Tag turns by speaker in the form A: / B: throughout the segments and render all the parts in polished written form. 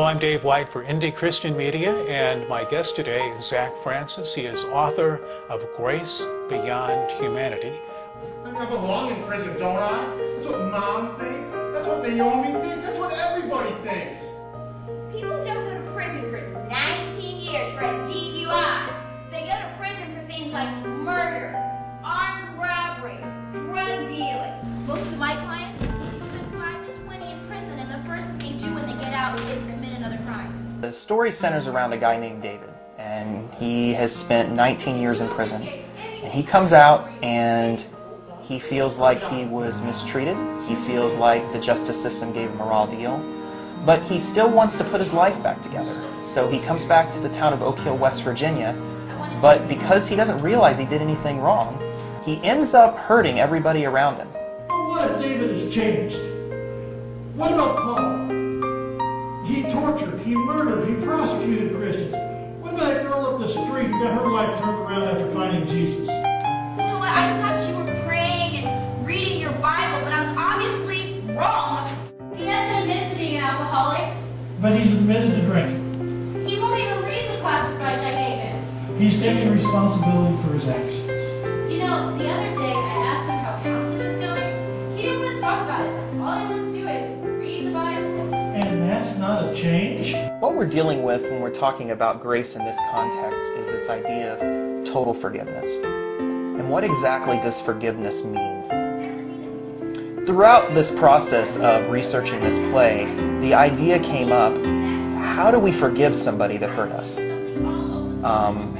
A: Hello, I'm Dave White for Indie Christian Media, and my guest today is Zach Francis. He is author of Grace Beyond Humanity.
B: I belong in prison, don't I? That's what Mom thinks. That's what Naomi thinks. That's what everybody thinks.
C: People don't go to prison for 19 years for a DUI. They go to prison for things like murder, armed robbery, drug dealing. Most of my clients spend 5 to 20 in prison, and the first thing they do when they get out is commit another crime.
D: The story centers around a guy named David, and he has spent 19 years in prison. And he comes out and he feels like he was mistreated. He feels like the justice system gave him a raw deal. But he still wants to put his life back together. So he comes back to the town of Oak Hill, West Virginia. But because he doesn't realize he did anything wrong, he ends up hurting everybody around him.
E: But what if David has changed? What about Paul? He tortured, he murdered, he prosecuted Christians. What about that girl up the street who got her life turned around after finding Jesus?
C: You know what? I thought you were praying and reading your Bible, but I was obviously wrong.
F: He hasn't admitted to being an alcoholic.
E: But he's admitted to drinking.
F: He won't even read the classifieds I gave him.
E: He's taking responsibility for his actions.
F: You know, the other day I asked him how counseling was going. He didn't want to talk about it. All he wants to do is read the Bible.
E: And that's not a change?
D: What we're dealing with when we're talking about grace in this context is this idea of total forgiveness. And what exactly does forgiveness mean? Throughout this process of researching this play, the idea came up, how do we forgive somebody that hurt us?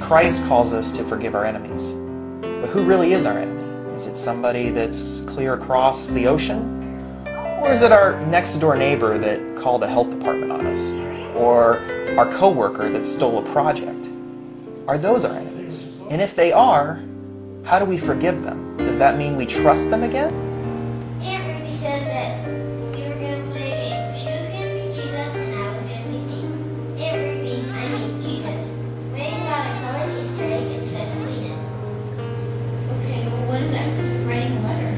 D: Christ calls us to forgive our enemies. But who really is our enemy? Is it somebody that's clear across the ocean? Or is it our next door neighbor that called the health department on us? Or our coworker that stole a project? Are those our enemies? And if they are, how do we forgive them? Does that mean we trust them again?
G: Aunt Ruby said that we were going to play a game. She was going to be Jesus and I was going to be me. Aunt Ruby, I mean Jesus, went and got a colored Easter egg and said clean it.
F: Okay, well, what does that have to do with writing a letter?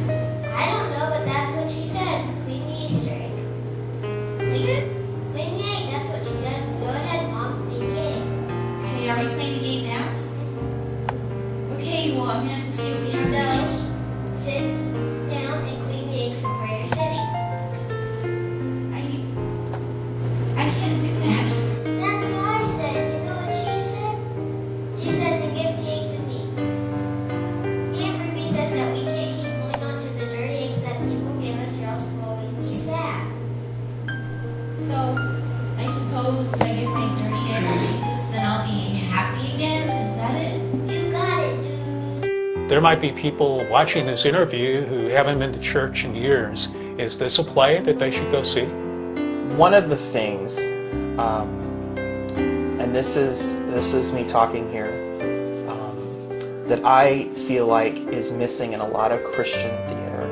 G: I don't know, but that's what she said. Clean the Easter egg. Clean it? Clean the egg, that's what she said. Go ahead, Mom, clean the egg.
C: Okay, are we playing the game now? Okay, well, I'm going to have to see what we have.
G: No. Sit down and clean the egg from where you're sitting.
C: I can't do that.
G: That's what I said. You know what she said? She said to give the egg to me. Aunt Ruby says that we can't keep holding on to the dirty eggs that people give us or else we'll always be sad.
F: So, I suppose if I give my dirty egg to Jesus, then I'll be happy again? Is that it?
G: You got it, dude.
A: There might be people watching this interview who haven't been to church in years. Is this a play that they should go see?
D: One of the things, and this is me talking here, that I feel like is missing in a lot of Christian theater,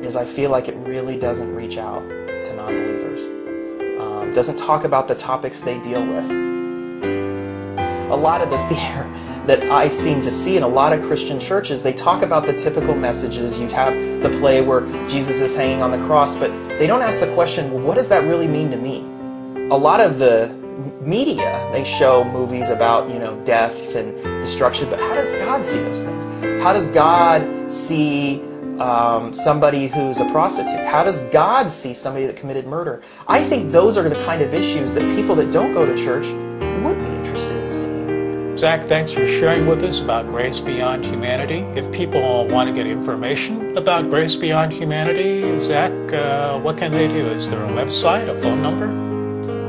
D: is I feel like it really doesn't reach out to non-believers. Doesn't talk about the topics they deal with. A lot of the theater that I seem to see in a lot of Christian churches, they talk about the typical messages. You have the play where Jesus is hanging on the cross, but they don't ask the question, well, what does that really mean to me? A lot of the media, they show movies about, death and destruction, but how does God see those things? How does God see somebody who's a prostitute? How does God see somebody that committed murder? I think those are the kind of issues that people that don't go to church would be interested in seeing.
A: Zach, thanks for sharing with us about Grace Beyond Humanity. If people want to get information about Grace Beyond Humanity, Zach, what can they do? Is there a website, a phone number?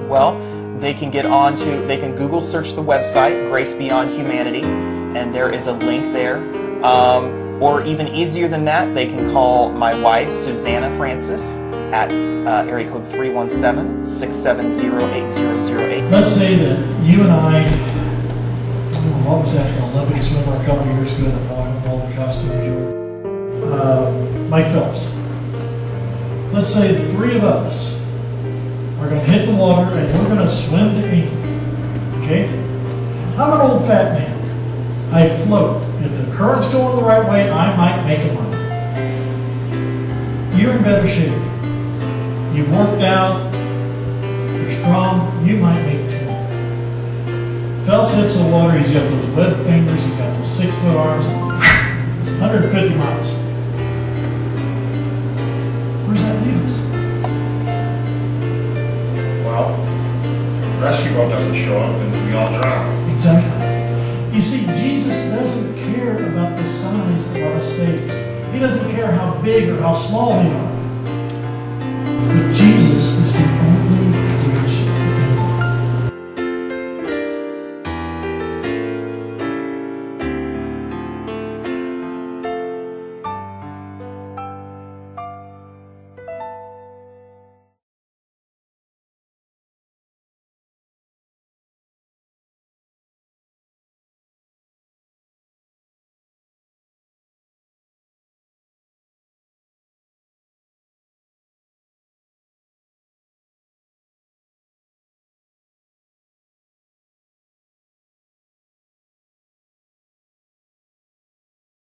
D: Well, they can Google search the website, Grace Beyond Humanity, and there is a link there. Or even easier than that, they can call my wife, Susanna Francis, at area code 317-670-8008.
E: Let's say that you and I, what was that, Olympic swimmer a couple of years ago that bought him all the costumes, Mike Phelps. Let's say the three of us are going to hit the water and we're going to swim to England. Okay? I'm an old fat man. I float. If the current's going the right way, I might make a run. You're in better shape. You've worked out. you're strong, you might make 10. Phelps hits the water, he's got those webbed fingers, he's got those 6-foot arms, 150 miles. Where does that leave us?
B: Well, if rescue boat doesn't show up, then we all drown.
E: Exactly. You see, Jesus doesn't care about the size of our mistakes. He doesn't care how big or how small they are. But Jesus is the only